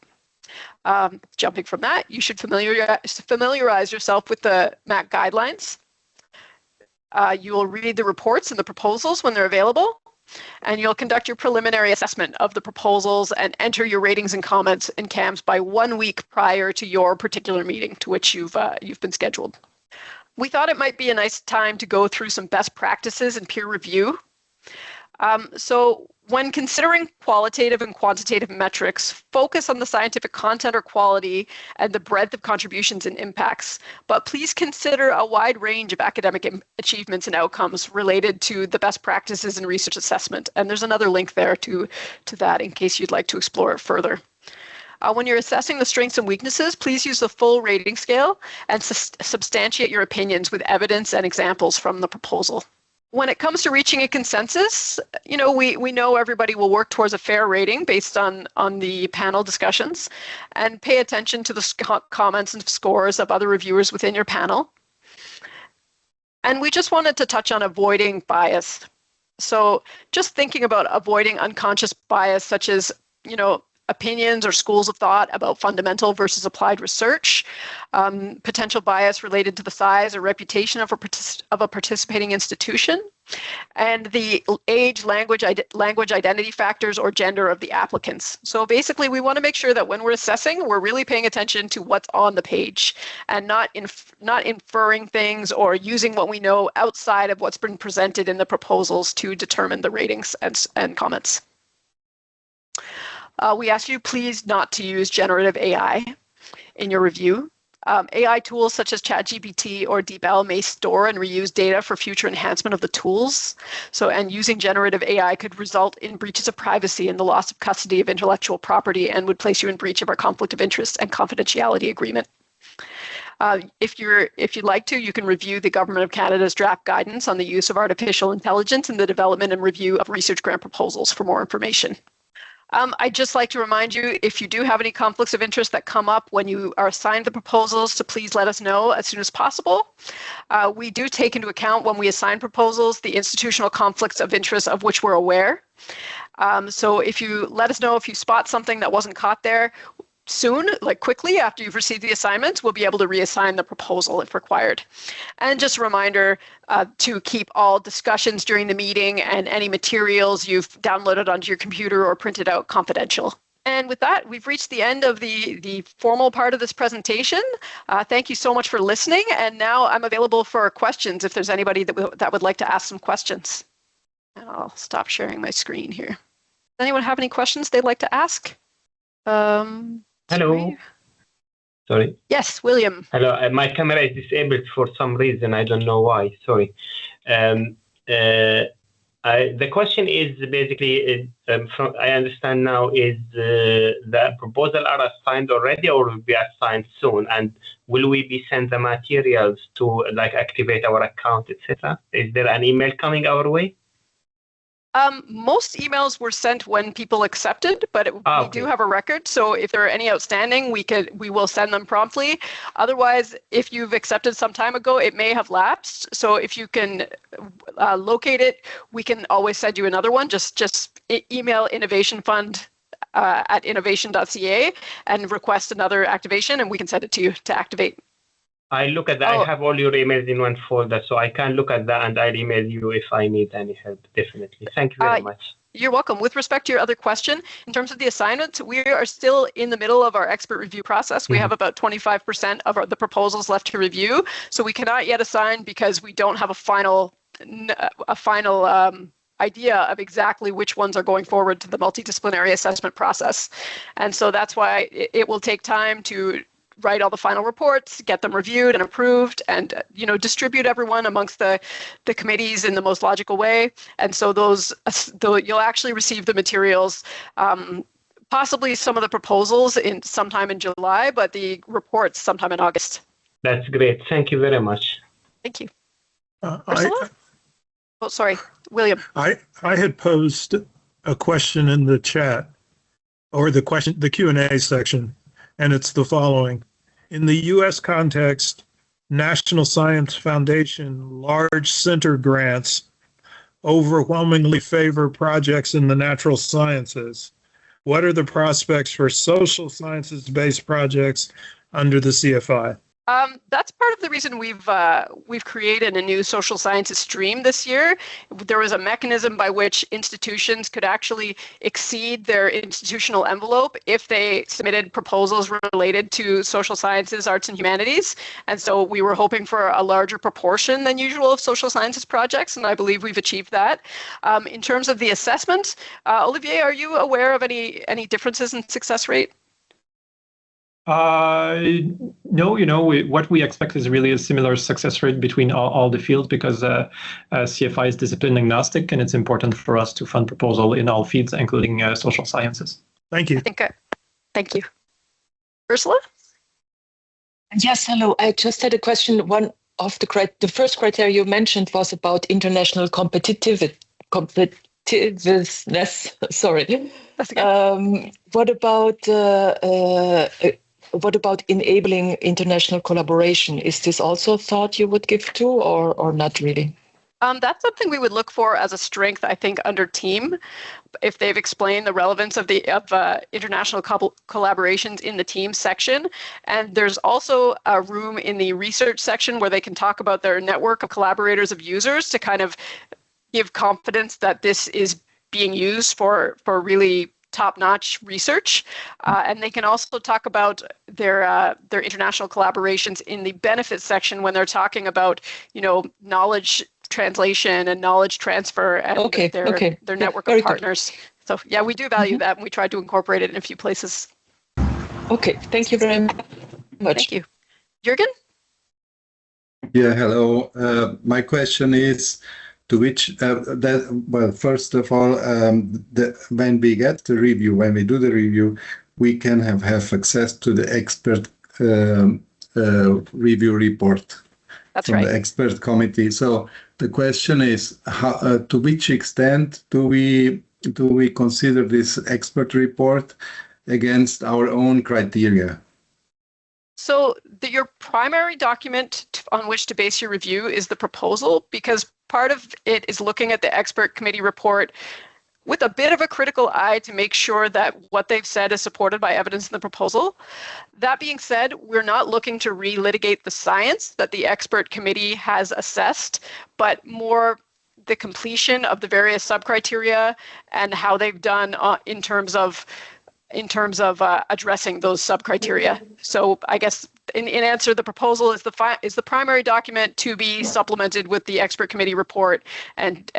Speaker 1: Jumping from that, you should familiarize yourself with the MAC guidelines. You will read the reports and the proposals when they're available. And you'll conduct your preliminary assessment of the proposals and enter your ratings and comments in CAMS by 1 week prior to your particular meeting to which you've been scheduled. We thought it might be a nice time to go through some best practices in peer review. So when considering qualitative and quantitative metrics, focus on the scientific content or quality and the breadth of contributions and impacts. But please consider a wide range of academic achievements and outcomes related to the best practices in research assessment. And there's another link there to that in case you'd like to explore it further. When you're assessing the strengths and weaknesses, please use the full rating scale and substantiate your opinions with evidence and examples from the proposal. When it comes to reaching a consensus, we know everybody will work towards a fair rating based on the panel discussions, and pay attention to the comments and scores of other reviewers within your panel. And we just wanted to touch on avoiding bias. So just thinking about avoiding unconscious bias, such as, opinions or schools of thought about fundamental versus applied research, potential bias related to the size or reputation of a participating institution, and the age, language identity factors, or gender of the applicants. So basically, we want to make sure that when we're assessing, we're really paying attention to what's on the page and not inferring things or using what we know outside of what's been presented in the proposals to determine the ratings and comments. We ask you please not to use generative AI in your review. AI tools such as ChatGPT or DeepL may store and reuse data for future enhancement of the tools. And using generative AI could result in breaches of privacy and the loss of custody of intellectual property, and would place you in breach of our conflict of interest and confidentiality agreement. If you'd like to, you can review the Government of Canada's draft guidance on the use of artificial intelligence in the development and review of research grant proposals for more information. I'd just like to remind you, if you do have any conflicts of interest that come up when you are assigned the proposals, to please let us know as soon as possible. We do take into account when we assign proposals the institutional conflicts of interest of which we're aware. So if you let us know if you spot something that wasn't caught there soon, like quickly after you've received the assignments, we'll be able to reassign the proposal if required. And just a reminder to keep all discussions during the meeting and any materials you've downloaded onto your computer or printed out confidential. And with that, we've reached the end of the formal part of this presentation. Thank you so much for listening. And now I'm available for questions if there's anybody that would like to ask some questions. And I'll stop sharing my screen here. Does anyone have any questions they'd like to ask?
Speaker 3: Hello. Sorry.
Speaker 1: Yes, William.
Speaker 3: Hello. My camera is disabled for some reason. I don't know why. Sorry. The question is basically, I understand now, is the proposal are assigned already or will be assigned soon? And will we be sent the materials to activate our account, etc.? Is there an email coming our way?
Speaker 1: Most emails were sent when people accepted, but we do have a record. So if there are any outstanding, we will send them promptly. Otherwise, if you've accepted some time ago, it may have lapsed. So if you can locate it, we can always send you another one. Just email Innovation Fund at innovation.ca and request another activation, and we can send it to you to activate.
Speaker 3: I look at that. I have all your emails in one folder, so I can look at that and I'll email you if I need any help, definitely. Thank you very much.
Speaker 1: You're welcome. With respect to your other question, in terms of the assignment, we are still in the middle of our expert review process. We have about 25% of the proposals left to review, so we cannot yet assign because we don't have a final idea of exactly which ones are going forward to the multidisciplinary assessment process. And so that's why it will take time to write all the final reports, get them reviewed and approved, and distribute everyone amongst the committees in the most logical way. And so you'll actually receive the materials, possibly some of the proposals sometime in July, but the reports sometime in August.
Speaker 3: That's great. Thank you very much.
Speaker 1: Thank you. Sorry, William.
Speaker 4: I had posed a question in the chat, or the Q&A section. And it's the following. In the U.S. context, National Science Foundation large center grants overwhelmingly favor projects in the natural sciences. What are the prospects for social sciences-based projects under the CFI?
Speaker 1: That's part of the reason we've created a new social sciences stream this year. There was a mechanism by which institutions could actually exceed their institutional envelope if they submitted proposals related to social sciences, arts, and humanities. And so we were hoping for a larger proportion than usual of social sciences projects, and I believe we've achieved that. In terms of the assessment, Olivier, are you aware of any differences in success rate?
Speaker 2: No, what we expect is really a similar success rate between all the fields because CFI is discipline agnostic, and it's important for us to fund proposal in all fields, including social sciences.
Speaker 4: Thank you.
Speaker 1: Thank you. Ursula?
Speaker 5: Yes, hello. I just had a question. One of the first criteria you mentioned was about international competitiveness. Sorry.
Speaker 1: That's okay.
Speaker 5: What about enabling international collaboration? Is this also a thought you would give to, or not really?
Speaker 1: That's something we would look for as a strength, I think, under team. If they've explained the relevance of international collaborations in the team section. And there's also a room in the research section where they can talk about their network of collaborators of users to kind of give confidence that this is being used for really top-notch research, and they can also talk about their international collaborations in the benefits section when they're talking about knowledge translation and knowledge transfer and their network of partners. So yeah, we do value that, and we tried to incorporate it in a few places.
Speaker 5: Okay, thank you very much.
Speaker 1: Thank you, Jürgen.
Speaker 6: Yeah, hello. My question is, to which, first of all, when we get the review, when we do the review, we can have access to the expert review report.
Speaker 1: That's
Speaker 6: from
Speaker 1: right.
Speaker 6: The expert committee. So the question is, to which extent do we consider this expert report against our own criteria?
Speaker 1: So your primary document on which to base your review is the proposal, because part of it is looking at the expert committee report with a bit of a critical eye to make sure that what they've said is supported by evidence in the proposal. That being said, we're not looking to relitigate the science that the expert committee has assessed, but more the completion of the various sub-criteria and how they've done in terms of addressing those sub-criteria. So I guess in answer, the proposal is the primary document to be supplemented with the expert committee report and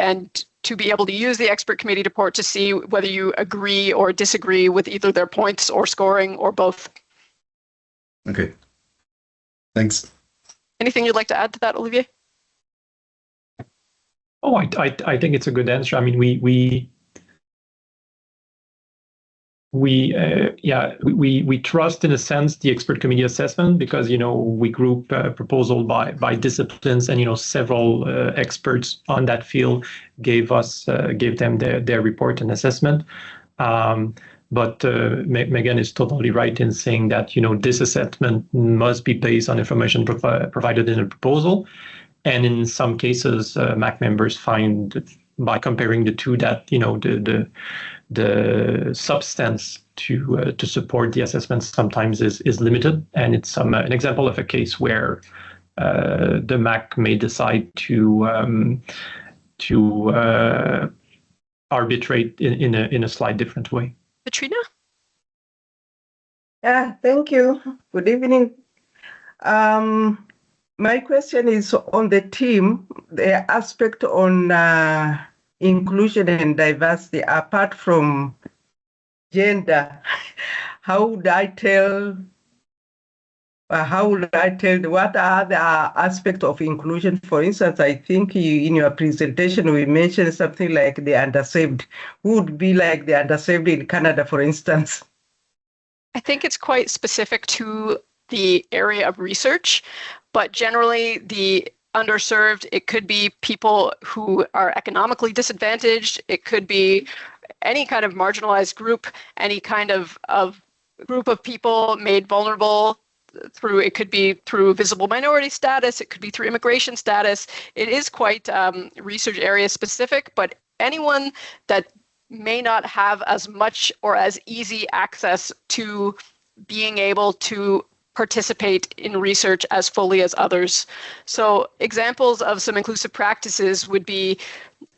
Speaker 1: to be able to use the expert committee report to see whether you agree or disagree with either their points or scoring or both.
Speaker 6: Okay. Thanks.
Speaker 1: Anything you'd like to add to that, Olivier?
Speaker 2: Oh, I think it's a good answer. I mean, we trust in a sense the expert committee assessment because we group proposal by disciplines, and several experts on that field gave them their report and assessment. But Megan is totally right in saying that this assessment must be based on information provided in a proposal, and in some cases MAC members find by comparing the two that the substance to support the assessment sometimes is limited, and it's an example of a case where the MAC may decide to arbitrate in a slight different way.
Speaker 1: Katrina?
Speaker 7: Yeah, thank you. Good evening. My question is on the team, the aspect on inclusion and diversity, apart from gender. How would I tell what are the aspects of inclusion? For instance, I think in your presentation, we mentioned something like the underserved. Who would be like the underserved in Canada, for instance?
Speaker 1: I think it's quite specific to the area of research, but generally the underserved, it could be people who are economically disadvantaged. It could be any kind of marginalized group, any kind of group of people made vulnerable it could be through visible minority status, it could be through immigration status. It is quite research area specific, but anyone that may not have as much or as easy access to being able to participate in research as fully as others. So examples of some inclusive practices would be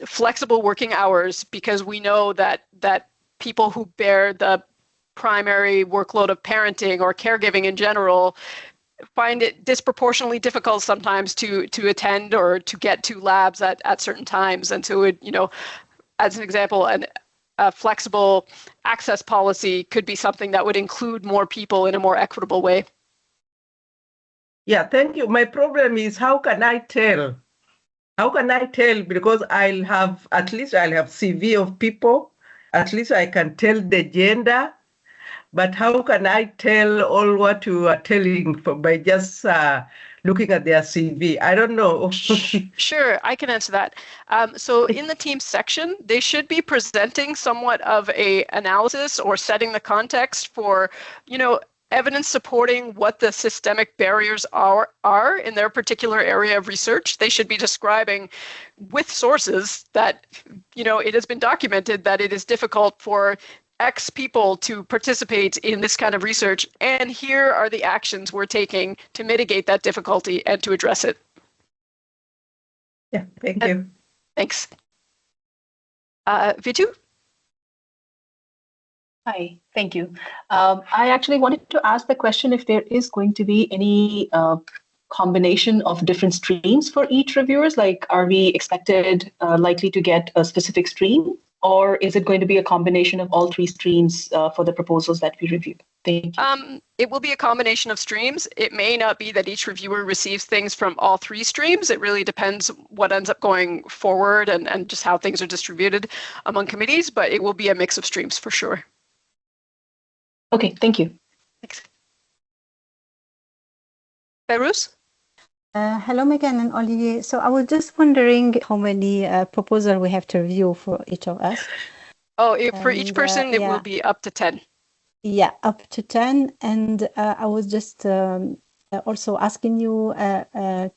Speaker 1: flexible working hours, because we know that people who bear the primary workload of parenting or caregiving in general find it disproportionately difficult sometimes to attend or to get to labs at certain times. And so it, as an example, a flexible access policy could be something that would include more people in a more equitable way.
Speaker 7: Yeah, thank you. My problem is, how can I tell? How can I tell? Because I'll have CV of people. At least I can tell the gender. But how can I tell all what you are telling by just looking at their CV? I don't know.
Speaker 1: Sure, I can answer that. So in the team section, they should be presenting somewhat of a analysis or setting the context for, evidence supporting what the systemic barriers are in their particular area of research. They should be describing with sources that, it has been documented that it is difficult for X people to participate in this kind of research, and here are the actions we're taking to mitigate that difficulty and to address it.
Speaker 7: Yeah, thank you.
Speaker 1: Thanks. Vitu?
Speaker 8: Hi, thank you. I actually wanted to ask the question if there is going to be any combination of different streams for each reviewers. Like, are we expected likely to get a specific stream? Or is it going to be a combination of all three streams for the proposals that we review? Thank you.
Speaker 1: It will be a combination of streams. It may not be that each reviewer receives things from all three streams. It really depends what ends up going forward and just how things are distributed among committees, but it will be a mix of streams for sure.
Speaker 8: Okay, thank you.
Speaker 1: Thanks. Beirut?
Speaker 9: Hello, Megan and Olivier. So I was just wondering how many proposals we have to review for each of us.
Speaker 1: Oh, for each person, it will be up to 10.
Speaker 9: Yeah, up to 10. And I was just also asking you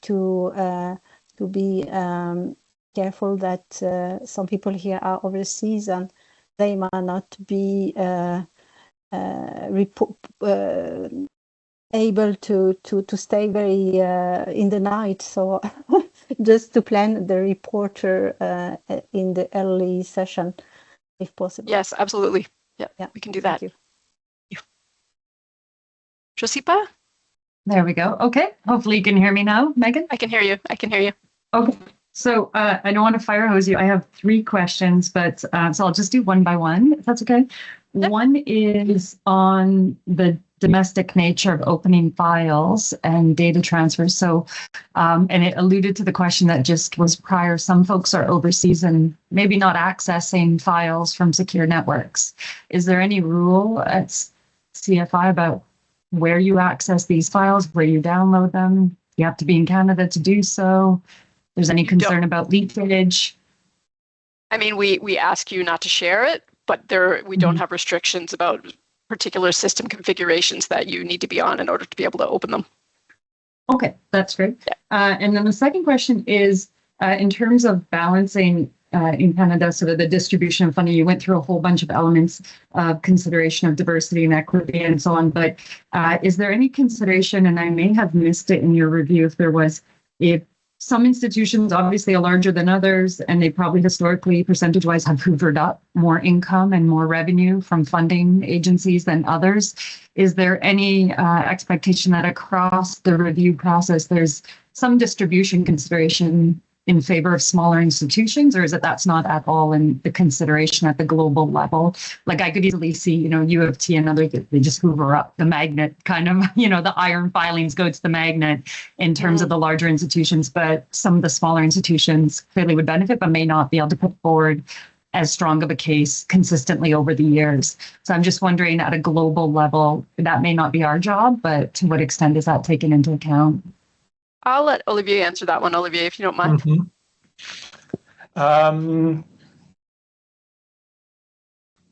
Speaker 9: to be careful that some people here are overseas and they might not be able to stay very in the night, so just to plan the reporter in the early session, if possible.
Speaker 1: Yes, absolutely. Yeah, we can do that.
Speaker 9: Thank you.
Speaker 1: Josipa?
Speaker 10: There we go. Okay, hopefully you can hear me now, Megan.
Speaker 1: I can hear you.
Speaker 10: Okay, so I don't want to fire hose you. I have 3 questions, but so I'll just do one by one, if that's okay. Yep. One is on the domestic nature of opening files and data transfers. So, and it alluded to the question that just was prior. Some folks are overseas and maybe not accessing files from secure networks. Is there any rule at CFI about where you access these files, where you download them? You have to be in Canada to do so. There's any concern about leakage?
Speaker 1: I mean, we ask you not to share it, but we don't have restrictions about particular system configurations that you need to be on in order to be able to open them.
Speaker 10: Okay, that's great. Yeah. And then the second question is, in terms of balancing in Canada, sort of the distribution of funding, you went through a whole bunch of elements of consideration of diversity and equity and so on, but is there any consideration, and I may have missed it in your review if there was, if some institutions obviously are larger than others, and they probably historically, percentage-wise, have hoovered up more income and more revenue from funding agencies than others. Is there any expectation that across the review process, there's some distribution consideration in favor of smaller institutions, or is it that's not at all in the consideration at the global level? Like I could easily see, U of T and others, they just hoover up the magnet kind of, the iron filings go to the magnet in terms of the larger institutions, but some of the smaller institutions clearly would benefit, but may not be able to put forward as strong of a case consistently over the years. So I'm just wondering at a global level, that may not be our job, but to what extent is that taken into account?
Speaker 1: I'll let Olivier answer that one, Olivier, if you don't mind.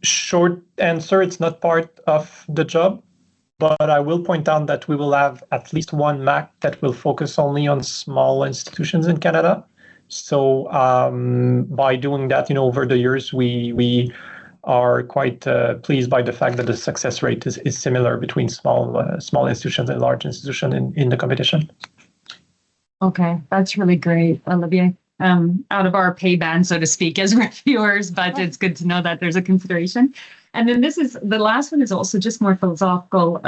Speaker 2: Short answer, it's not part of the job, but I will point out that we will have at least one MAC that will focus only on small institutions in Canada. So by doing that, over the years, we are quite pleased by the fact that the success rate is similar between small institutions and large institutions in the competition.
Speaker 10: Okay, that's really great, Olivier. Out of our pay band, so to speak, as reviewers, but it's good to know that there's a consideration. And then the last one is also just more philosophical.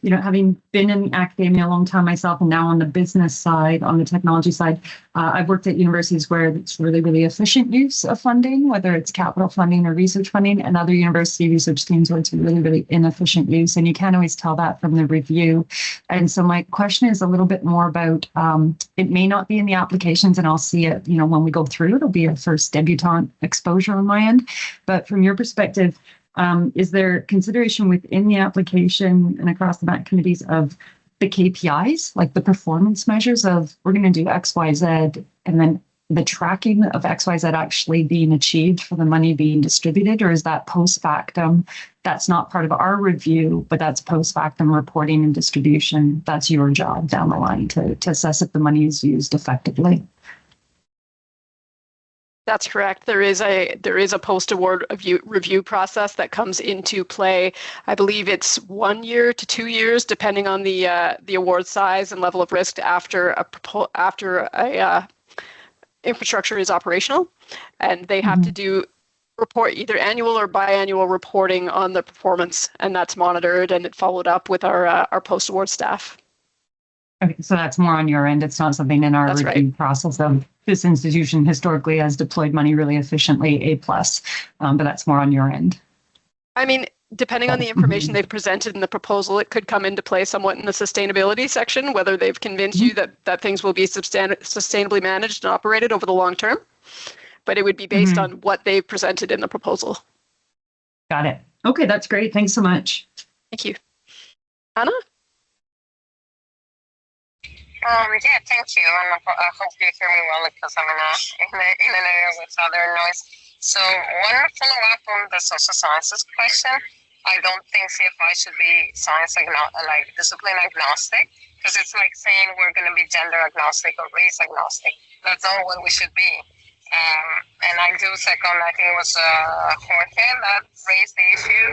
Speaker 10: Having been in academia a long time myself and now on the business side, on the technology side, I've worked at universities where it's really, really efficient use of funding, whether it's capital funding or research funding, and other university research teams where it's really, really inefficient use. And you can't always tell that from the review. And so my question is a little bit more about, it may not be in the applications and I'll see it, when we go through, it'll be a first debutante exposure on my end. But from your perspective, is there consideration within the application and across the MAC committees of the KPIs, like the performance measures of we're going to do X, Y, Z, and then the tracking of X, Y, Z actually being achieved for the money being distributed? Or is that post factum? That's not part of our review, but that's post factum reporting and distribution. That's your job down the line to assess if the money is used effectively.
Speaker 1: That's correct. There is a post-award review process that comes into play. I believe it's 1 year to 2 years, depending on the award size and level of risk after a infrastructure is operational, and they have to report either annual or biannual reporting on the performance, and that's monitored and followed up with our post-award staff.
Speaker 10: Okay, so that's more on your end. It's not something in our review process of this institution historically has deployed money really efficiently, A+, but that's more on your end. I
Speaker 1: mean, depending on the information they've presented in the proposal, it could come into play somewhat in the sustainability section, whether they've convinced you that things will be sustainably managed and operated over the long term. But it would be based on what they've presented in the proposal.
Speaker 10: Got it. Okay, that's great. Thanks so much.
Speaker 1: Thank you. Anna?
Speaker 11: Yeah, thank you. And I hope you hear me well because I'm in an area with other noise. So one follow-up on the social sciences question. I don't think CFI should be discipline agnostic, because it's like saying we're going to be gender agnostic or race agnostic. That's not what we should be. And I do second, I think it was Jorge that raised the issue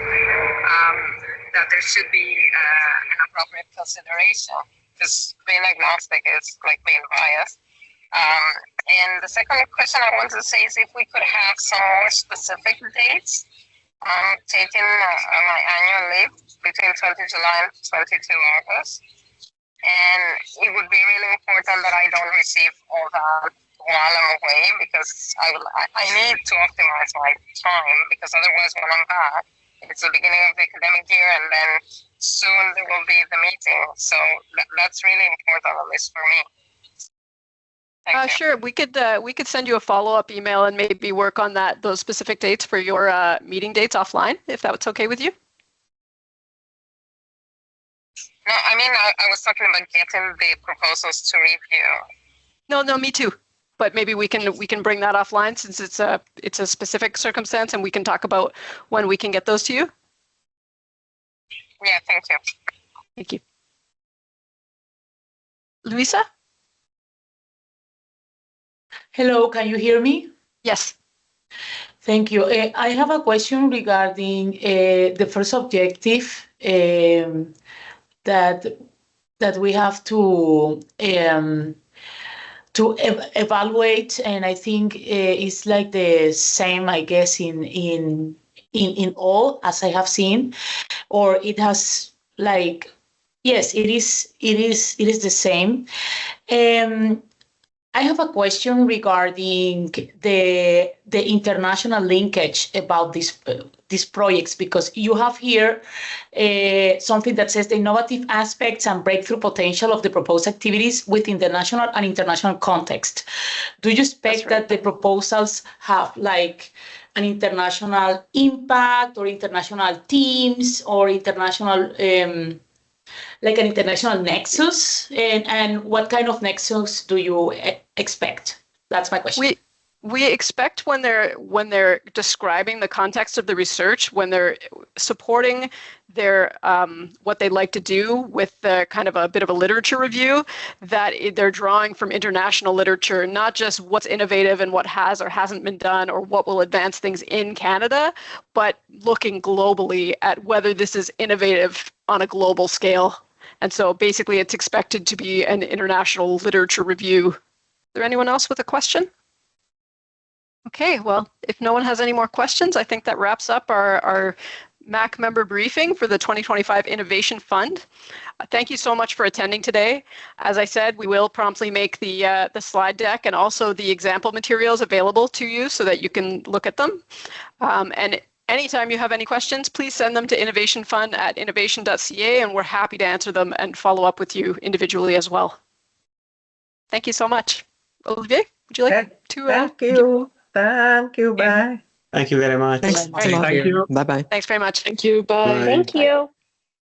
Speaker 11: that there should be an appropriate consideration, because being agnostic is like being biased. And the second question I wanted to say is if we could have some more specific dates. Taking my annual leave between 20 July and 22 August. And it would be really important that I don't receive all that while I'm away, because I need to optimize my time, because otherwise when I'm back, it's the beginning of the academic year and then soon there will be the meeting. So that's really important, at least for me.
Speaker 1: Sure, we could send you a follow-up email and maybe work on those specific dates for your meeting dates offline, if that's okay with you.
Speaker 11: No, I mean I was talking about getting the proposals to review.
Speaker 1: No, me too. But maybe we can bring that offline, since it's a specific circumstance, and we can talk about when we can get those to you.
Speaker 11: Yeah, thank you.
Speaker 1: Thank you. Luisa?
Speaker 12: Hello, can you hear me?
Speaker 1: Yes.
Speaker 12: Thank you. I have a question regarding the first objective that we have to evaluate, and I think it's like the same, I guess, in all, as I have seen, or it has like, yes, it is the same. I have a question regarding the international linkage about these projects, because you have here something that says the innovative aspects and breakthrough potential of the proposed activities within the national and international context. Do you expect that the proposals have like an international impact, or international teams, or international like an international nexus, and what kind of nexus do you expect? That's my question.
Speaker 1: we expect when they're describing the context of the research, when they're supporting their what they'd like to do with the kind of a bit of a literature review, that they're drawing from international literature, not just what's innovative and what has or hasn't been done or what will advance things in Canada, but looking globally at whether this is innovative on a global scale. And so basically it's expected to be an international literature review. Is there anyone else with a question? Okay, well, if no one has any more questions, I think that wraps up our MAC member briefing for the 2025 Innovation Fund. Thank you so much for attending today. As I said, we will promptly make the slide deck and also the example materials available to you so that you can look at them. And anytime you have any questions, please send them to innovationfund@innovation.ca, and we're happy to answer them and follow up with you individually as well. Thank you so much. Olivier, would you like to?
Speaker 7: Thank you. Thank you. Bye.
Speaker 13: Thank you very much.
Speaker 2: Thank you.
Speaker 13: Bye-bye.
Speaker 1: Thanks very much.
Speaker 5: Thank you. Bye.
Speaker 11: Thank you.